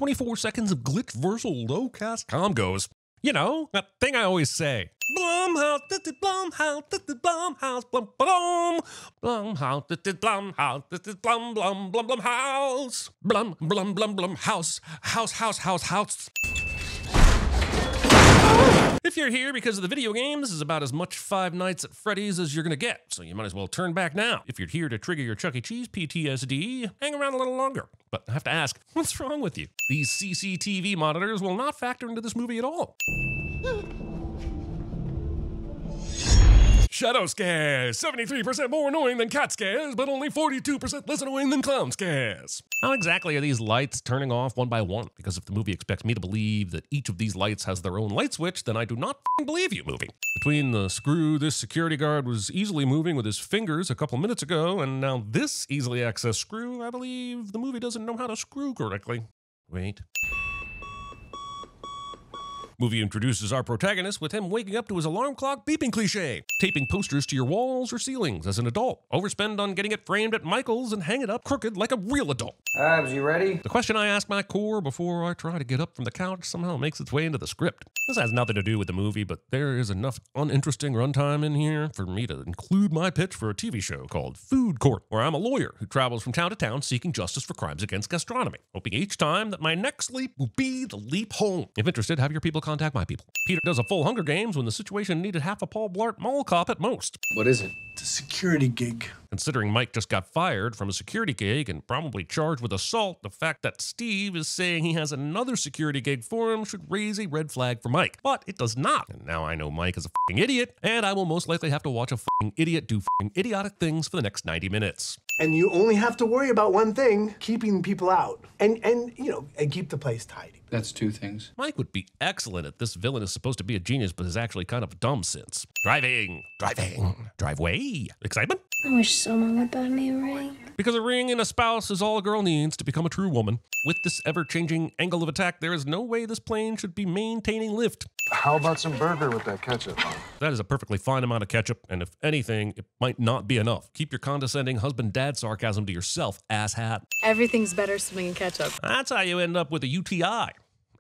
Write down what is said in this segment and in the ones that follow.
24 seconds of glitch versal low-cast comm goes. You know, that thing I always say. Blumhouse, Blumhouse, Blumhouse, Blum, Blum, Blumhouse, Blumhouse, Blum, Blum, Blum, Blumhouse, Blum, Blum, Blum, Blum, house. If you're here because of the video game, this is about as much Five Nights at Freddy's as you're gonna get, so you might as well turn back now. If you're here to trigger your Chuck E. Cheese PTSD, hang around a little longer. But I have to ask, what's wrong with you? These CCTV monitors will not factor into this movie at all. Shadow scares, 73% more annoying than cat scares, but only 42% less annoying than clown scares. How exactly are these lights turning off one by one? Because if the movie expects me to believe that each of these lights has their own light switch, then I do not believe you, movie. Between the screw this security guard was easily moving with his fingers a couple minutes ago, and now this easily accessed screw, I believe the movie doesn't know how to screw correctly. Wait. Movie introduces our protagonist with him waking up to his alarm clock beeping cliche, taping posters to your walls or ceilings as an adult, overspend on getting it framed at Michael's and hang it up crooked like a real adult. Abs, you ready? The question I ask my core before I try to get up from the couch somehow makes its way into the script. This has nothing to do with the movie, but there is enough uninteresting runtime in here for me to include my pitch for a TV show called Food Court, where I'm a lawyer who travels from town to town seeking justice for crimes against gastronomy, hoping each time that my next leap will be the leap home. If interested, have your people contact my people. Peter does a full Hunger Games when the situation needed half a Paul Blart Mall cop at most. What is it? It's a security gig. Considering Mike just got fired from a security gig and probably charged with assault, the fact that Steve is saying he has another security gig for him should raise a red flag for Mike. But it does not. And now I know Mike is a f***ing idiot, and I will most likely have to watch a f***ing idiot do f***ing idiotic things for the next 90 minutes. And you only have to worry about one thing, keeping people out. And keep the place tidy. That's two things. Mike would be excellent at this villain is supposed to be a genius, but is actually kind of dumb since. Driving, driveway, excitement? I wish someone would buy me a ring. Because a ring and a spouse is all a girl needs to become a true woman. With this ever-changing angle of attack, there is no way this plane should be maintaining lift. How about some burger with that ketchup? That is a perfectly fine amount of ketchup, and if anything, it might not be enough. Keep your condescending husband-dad sarcasm to yourself, asshat. Everything's better swimming in ketchup. That's how you end up with a UTI.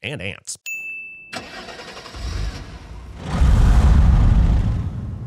And ants.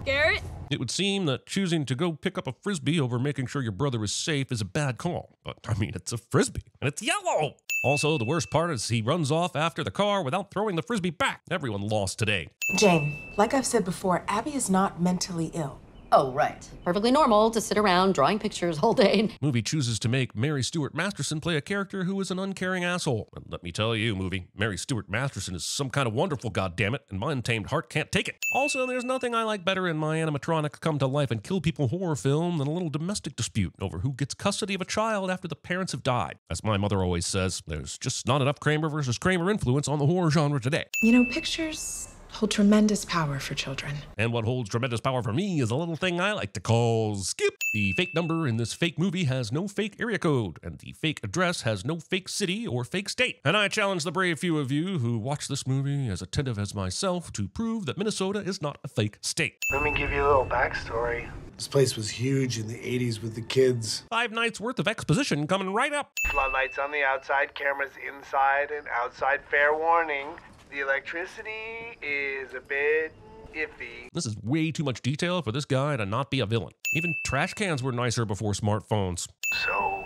Garrett? It would seem that choosing to go pick up a Frisbee over making sure your brother is safe is a bad call. But, I mean, it's a Frisbee, and it's yellow! Also, the worst part is he runs off after the car without throwing the Frisbee back. Everyone lost today. Jane, like I've said before, Abby is not mentally ill. Oh, right. Perfectly normal to sit around drawing pictures all day. Movie chooses to make Mary Stuart Masterson play a character who is an uncaring asshole. And let me tell you, movie, Mary Stuart Masterson is some kind of wonderful, goddammit, and my untamed heart can't take it. Also, there's nothing I like better in my animatronic come-to-life-and-kill-people horror film than a little domestic dispute over who gets custody of a child after the parents have died. As my mother always says, there's just not enough Kramer versus Kramer influence on the horror genre today. You know, pictures hold tremendous power for children. And what holds tremendous power for me is a little thing I like to call skip. The fake number in this fake movie has no fake area code, and the fake address has no fake city or fake state. And I challenge the brave few of you who watch this movie as attentive as myself to prove that Minnesota is not a fake state. Let me give you a little backstory. This place was huge in the 80s with the kids. 5 nights worth of exposition coming right up. Floodlights on the outside, cameras inside and outside. Fair warning, the electricity is a bit iffy. This is way too much detail for this guy to not be a villain. Even trash cans were nicer before smartphones. So,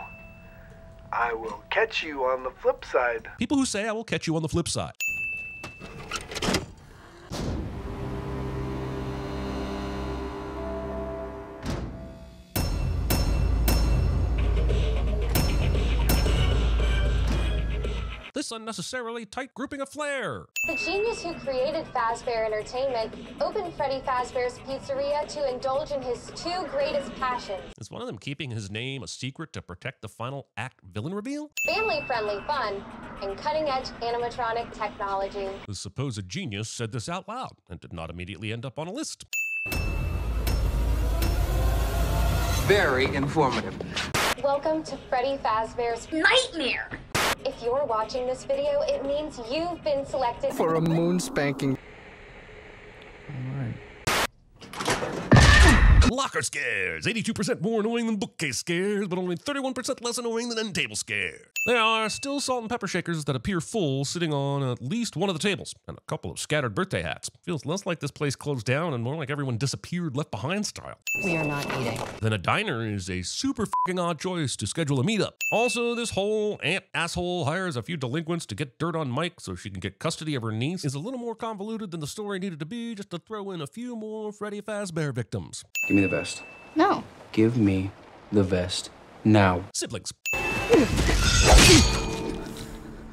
I will catch you on the flip side. People who say I will catch you on the flip side. This unnecessarily tight grouping of flair. The genius who created Fazbear Entertainment opened Freddy Fazbear's Pizzeria to indulge in his 2 greatest passions. Is one of them keeping his name a secret to protect the final act villain reveal? Family-friendly fun and cutting-edge animatronic technology. The supposed genius said this out loud and did not immediately end up on a list. Very informative. Welcome to Freddy Fazbear's Nightmare. If you're watching this video, it means you've been selected For a moon spanking. All right. Locker scares, 82% more annoying than bookcase scares, but only 31% less annoying than end table scares. There are still salt and pepper shakers that appear full sitting on at least one of the tables, and a couple of scattered birthday hats. Feels less like this place closed down and more like everyone disappeared left behind style. We are not eating. Then a diner is a super fucking odd choice to schedule a meetup. Also, this whole aunt asshole hires a few delinquents to get dirt on Mike so she can get custody of her niece is a little more convoluted than the story needed to be just to throw in a few more Freddy Fazbear victims. Give me the vest. No. Give me the vest now. Siblings.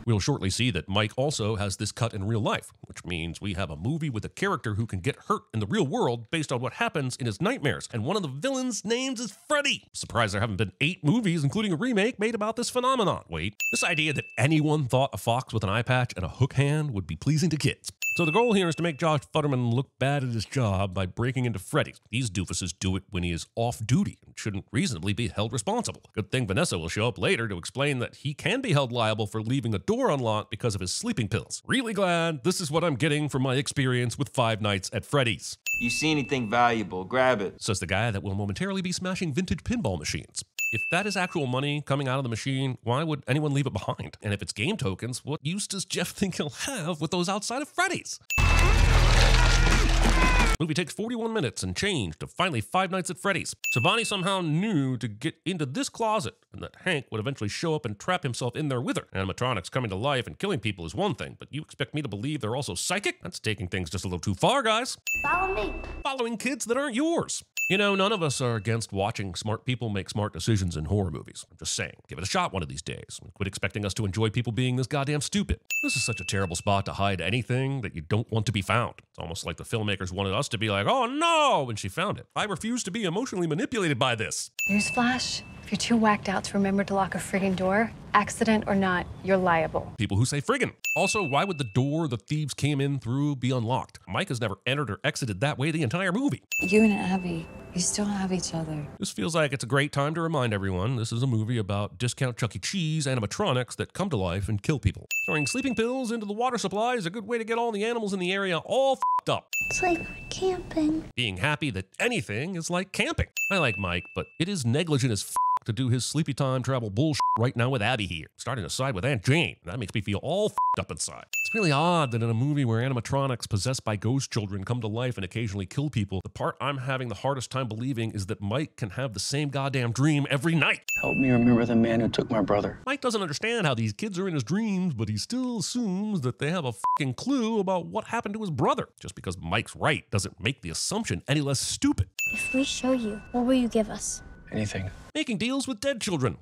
We'll shortly see that Mike also has this cut in real life, which means we have a movie with a character who can get hurt in the real world based on what happens in his nightmares, and one of the villains' names is Freddy. Surprised there haven't been 8 movies, including a remake, made about this phenomenon. Wait, this idea that anyone thought a fox with an eye patch and a hook hand would be pleasing to kids. So the goal here is to make Josh Futterman look bad at his job by breaking into Freddy's. These doofuses do it when he is off duty and shouldn't reasonably be held responsible. Good thing Vanessa will show up later to explain that he can be held liable for leaving a door unlocked because of his sleeping pills. Really glad this is what I'm getting from my experience with Five Nights at Freddy's. You see anything valuable, grab it. Says the guy that will momentarily be smashing vintage pinball machines. If that is actual money coming out of the machine, why would anyone leave it behind? And if it's game tokens, what use does Jeff think he'll have with those outside of Freddy's? Movie takes 41 minutes and change to finally Five Nights at Freddy's. So Bonnie somehow knew to get into this closet and that Hank would eventually show up and trap himself in there with her. Animatronics coming to life and killing people is one thing, but you expect me to believe they're also psychic? That's taking things just a little too far, guys. Follow me. Following kids that aren't yours. You know, none of us are against watching smart people make smart decisions in horror movies. I'm just saying, give it a shot one of these days. Quit expecting us to enjoy people being this goddamn stupid. This is such a terrible spot to hide anything that you don't want to be found. It's almost like the filmmakers wanted us to be like, oh no, when she found it. I refuse to be emotionally manipulated by this. Newsflash, if you're too whacked out to remember to lock a friggin' door, accident or not, you're liable. People who say friggin'. Also, why would the door the thieves came in through be unlocked? Mike has never entered or exited that way the entire movie. You and Abby, you still have each other. This feels like it's a great time to remind everyone this is a movie about discount Chuck E. Cheese animatronics that come to life and kill people. Throwing sleeping pills into the water supply is a good way to get all the animals in the area all f***ed up. It's like camping. Being happy that anything is like camping. I like Mike, but it is negligent as f*** to do his sleepy time travel bullshit right now with Abby here. Starting to side with Aunt Jane. That makes me feel all f***ed up inside. It's really odd that in a movie where animatronics possessed by ghost children come to life and occasionally kill people, the part I'm having the hardest time believing is that Mike can have the same goddamn dream every night. Help me remember the man who took my brother. Mike doesn't understand how these kids are in his dreams, but he still assumes that they have a fucking clue about what happened to his brother. Just because Mike's right doesn't make the assumption any less stupid. If we show you, what will you give us? Anything. Making deals with dead children.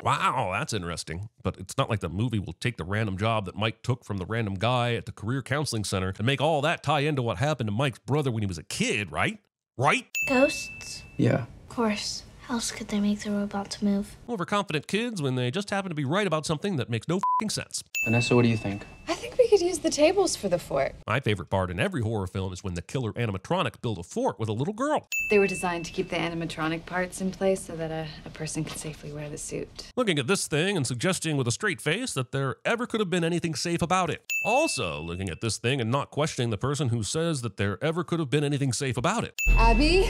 Wow, that's interesting. But it's not like the movie will take the random job that Mike took from the random guy at the career counseling center and make all that tie into what happened to Mike's brother when he was a kid, right? Right? Ghosts? Yeah. Of course. How else could they make the robots move? Overconfident kids when they just happen to be right about something that makes no fucking sense. Vanessa, what do you think? I think we could use the tables for the fort. My favorite part in every horror film is when the killer animatronic build a fort with a little girl. They were designed to keep the animatronic parts in place so that a person could safely wear the suit. Looking at this thing and suggesting with a straight face that there ever could have been anything safe about it. Also looking at this thing and not questioning the person who says that there ever could have been anything safe about it. Abby?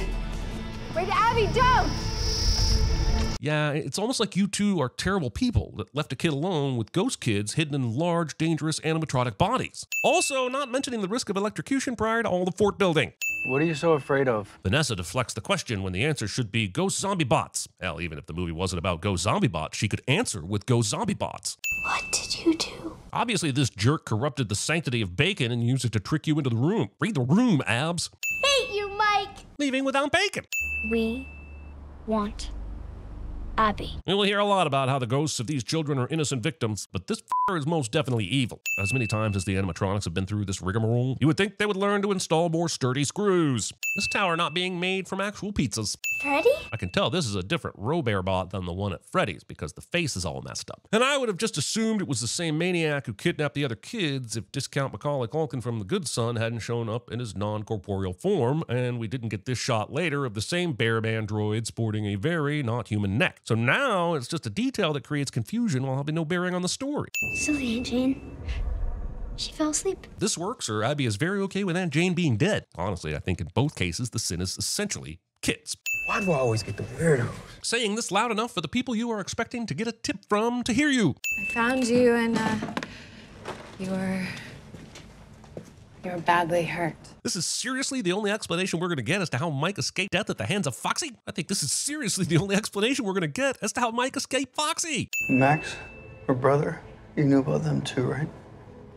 Wait, Abby, don't! Yeah, it's almost like you two are terrible people that left a kid alone with ghost kids hidden in large, dangerous animatronic bodies. Also, not mentioning the risk of electrocution prior to all the fort building. What are you so afraid of? Vanessa deflects the question when the answer should be ghost zombie bots. Hell, even if the movie wasn't about ghost zombie bots, she could answer with ghost zombie bots. What did you do? Obviously, this jerk corrupted the sanctity of bacon and used it to trick you into the room. Read the room, Abs. Hate you, Mike! Leaving without bacon. We want Abby. We will hear a lot about how the ghosts of these children are innocent victims, but this f***er is most definitely evil. As many times as the animatronics have been through this rigmarole, you would think they would learn to install more sturdy screws. This tower not being made from actual pizzas. Freddy? I can tell this is a different Robert bot than the one at Freddy's because the face is all messed up. And I would have just assumed it was the same maniac who kidnapped the other kids if discount Macaulay Culkin from The Good Son hadn't shown up in his non-corporeal form, and we didn't get this shot later of the same bear android sporting a very not human neck. So now it's just a detail that creates confusion while having no bearing on the story. Silly Aunt Jane. She fell asleep. This works, or Abby is very okay with Aunt Jane being dead. Honestly, I think in both cases, the sin is essentially kids. Why do I always get the weirdos? Saying this loud enough for the people you are expecting to get a tip from to hear you. I found you and you were badly hurt. This is seriously the only explanation we're going to get as to how Mike escaped death at the hands of Foxy? I think this is seriously the only explanation we're going to get as to how Mike escaped Foxy. Max, her brother, you knew about them too, right?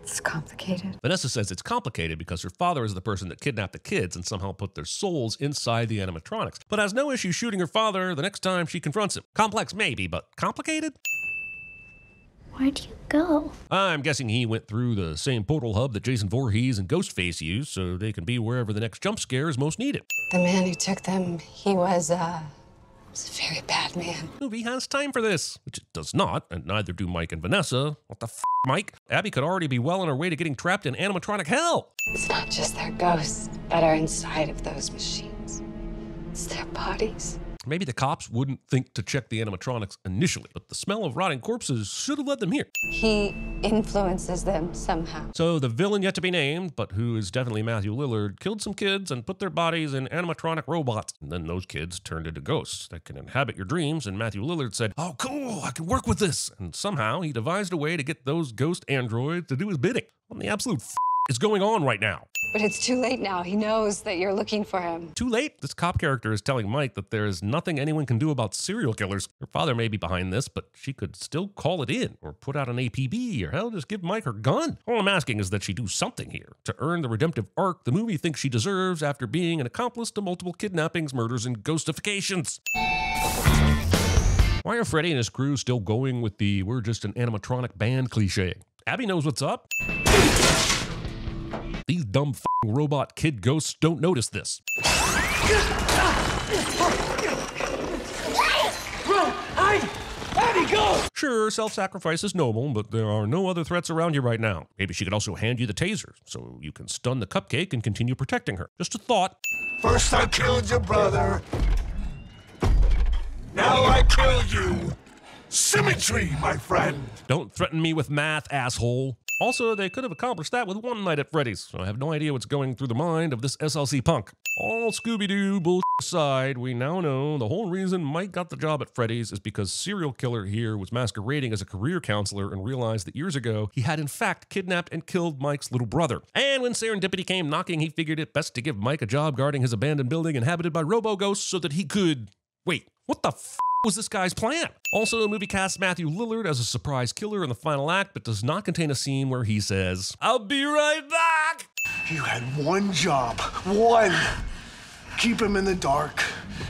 It's complicated. Vanessa says it's complicated because her father is the person that kidnapped the kids and somehow put their souls inside the animatronics, but has no issue shooting her father the next time she confronts him. Complex maybe, but complicated? Where'd you go? I'm guessing he went through the same portal hub that Jason Voorhees and Ghostface use so they can be wherever the next jump scare is most needed. The man who took them, he was a very bad man. The movie has time for this, which it does not, and neither do Mike and Vanessa. What the f, Mike? Abby could already be well on her way to getting trapped in animatronic hell. It's not just their ghosts that are inside of those machines. It's their bodies. Maybe the cops wouldn't think to check the animatronics initially, but the smell of rotting corpses should have led them here. He influences them somehow. So the villain yet to be named, but who is definitely Matthew Lillard, killed some kids and put their bodies in animatronic robots. And then those kids turned into ghosts that can inhabit your dreams, and Matthew Lillard said, "Oh, cool, I can work with this." And somehow he devised a way to get those ghost androids to do his bidding. What the absolute f is going on right now? But it's too late now. He knows that you're looking for him. Too late? This cop character is telling Mike that there is nothing anyone can do about serial killers. Her father may be behind this, but she could still call it in, or put out an APB, or hell, just give Mike her gun. All I'm asking is that she do something here to earn the redemptive arc the movie thinks she deserves after being an accomplice to multiple kidnappings, murders, and ghostifications. Why are Freddy and his crew still going with the "we're just an animatronic band" cliche? Abby knows what's up. These dumb f***ing robot kid ghosts don't notice this. Run! Hide! Abby, go! Sure, self-sacrifice is noble, but there are no other threats around you right now. Maybe she could also hand you the taser, so you can stun the cupcake and continue protecting her. Just a thought. First I killed your brother. Now I kill you. Symmetry, my friend. Don't threaten me with math, asshole. Also, they could have accomplished that with one Night at Freddy's, so I have no idea what's going through the mind of this SLC punk. All Scooby-Doo bullshit aside, we now know the whole reason Mike got the job at Freddy's is because serial killer here was masquerading as a career counselor and realized that years ago he had in fact kidnapped and killed Mike's little brother. And when serendipity came knocking, he figured it best to give Mike a job guarding his abandoned building inhabited by robo-ghosts so that he could... Wait, what the f*** was this guy's plan? Also, the movie casts Matthew Lillard as a surprise killer in the final act, but does not contain a scene where he says, "I'll be right back." You had one job. One. Keep him in the dark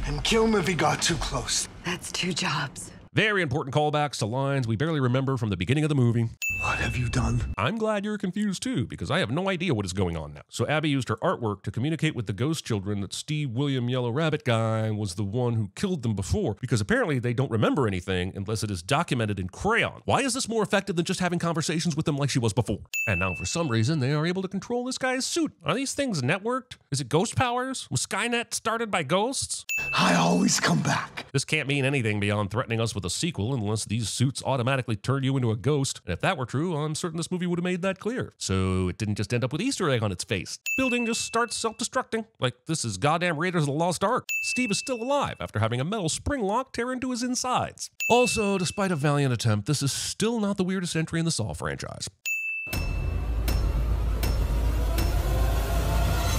and kill him if he got too close. That's 2 jobs. Very important callbacks to lines we barely remember from the beginning of the movie. What have you done? I'm glad you're confused too, because I have no idea what is going on now. So Abby used her artwork to communicate with the ghost children that Steve William Yellow Rabbit guy was the one who killed them before, because apparently they don't remember anything unless it is documented in crayon. Why is this more effective than just having conversations with them like she was before? And now for some reason they are able to control this guy's suit. Are these things networked? Is it ghost powers? Was Skynet started by ghosts? I always come back. This can't mean anything beyond threatening us with a sequel unless these suits automatically turn you into a ghost. And if that were true, I'm certain this movie would have made that clear. So it didn't just end up with Easter egg on its face. Building just starts self-destructing. Like this is goddamn Raiders of the Lost Ark. Steve is still alive after having a metal spring lock tear into his insides. Also, despite a valiant attempt, this is still not the weirdest entry in the Saw franchise.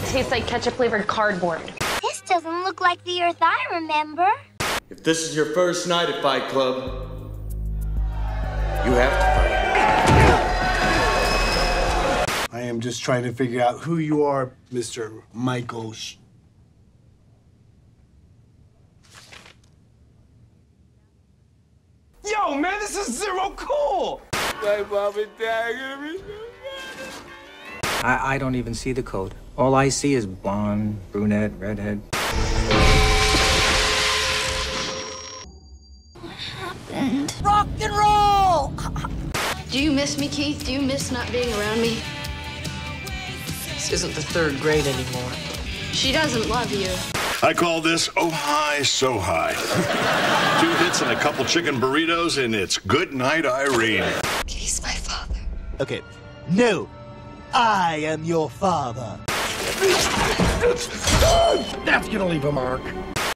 Tastes like ketchup-flavored cardboard. This doesn't look like the Earth I remember. If this is your first night at Fight Club, you have to fight. I am just trying to figure out who you are, Mr. Michael Yo, man, this is zero cool! My mom and dad are gonna be so mad. I don't even see the code. All I see is blonde, brunette, redhead. What happened? Rock and roll! Do you miss me, Keith? Do you miss not being around me? This isn't the 3rd grade anymore. She doesn't love you. I call this Oh High, So High. 2 hits and a couple chicken burritos, and it's Good Night, Irene. He's my father. Okay, no. I am your father. That's gonna leave a mark.